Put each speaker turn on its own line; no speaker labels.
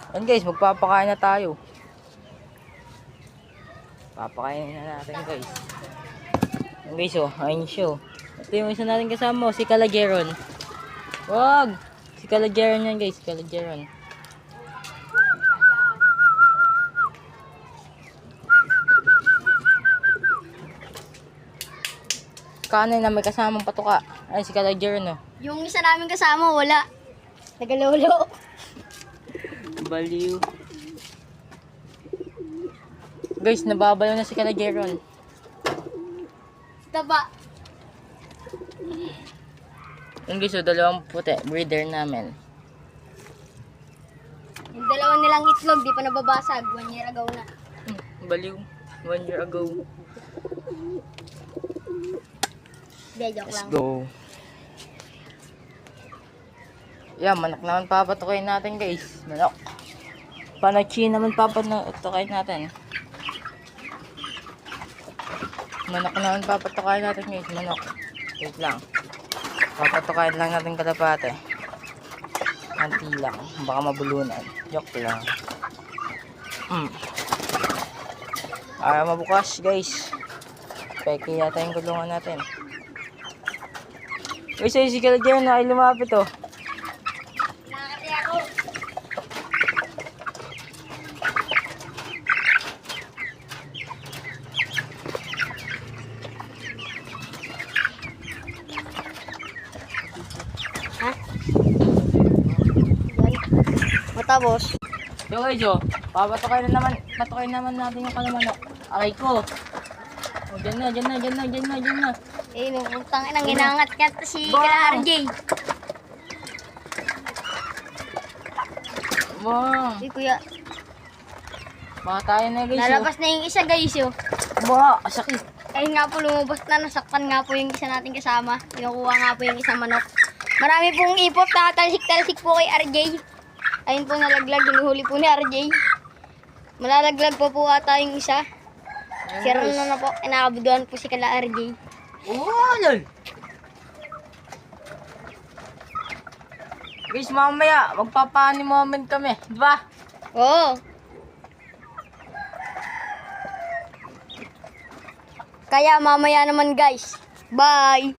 Yan guys, magpapakain na tayo. Papakainin na natin guys. Yan guys oh, ayun siya oh. Ito yung isa natin kasama oh, si Calageron. Wag! Si Calageron yan guys, Calageron. Kanin na may kasamang patuka. Ay, si Calageron oh.
Yung isa namin kasama, wala. Nagalolo.
Baliw. Guys, nababalaw na si Calageron.
Taba.
Yung guys oh, dalawang puti. Breeder namin.
Yung dalawa nilang itlog, di pa nababasag. 1 year ago na.
Baliw. 1 year ago.
Hindi, joke
Let's
lang.
go. Yan, manok naman papatukoy natin guys. Manok. Panachi naman papatukoy natin. Manok naman papatukoy natin guys. Manok. Wait lang. Papatukoy lang natin kalapate. Anti lang. Baka mabulunan. Joke lang. Para mabukas guys. Peke yata yung gulungan natin. Guys, ay si Calageron na ay lumapit oh.
Nakakati ako. Ha? Matapos.
Yo guys oh. Papatukoy naman natin yung kalamanok. Aray ko. Oh, dyan na.
Eh, nung utang inang inangat ka si
Ba?
Kala RJ.
Wow.
Eh, kuya.
Baka tayo na guys oh.
Nalabas na yung isa, guys, oh.
Ba, sakit.
Ayun nga po, lumabas na. Nasaktan nga po yung isa nating kasama. Kinukuha nga po yung isang manok. Marami pong ipot. Nakatalsik-talsik po kay RJ. Ayun po, nalaglag. Hinuhuli po ni RJ. Malalaglag po ata yung isa. Sira na po. Inakabuduhan po si Kala RJ.
Oh, lol. Guys, mamaya magpapani moment kami, di ba?
Oo. Kaya mamaya naman, guys. Bye!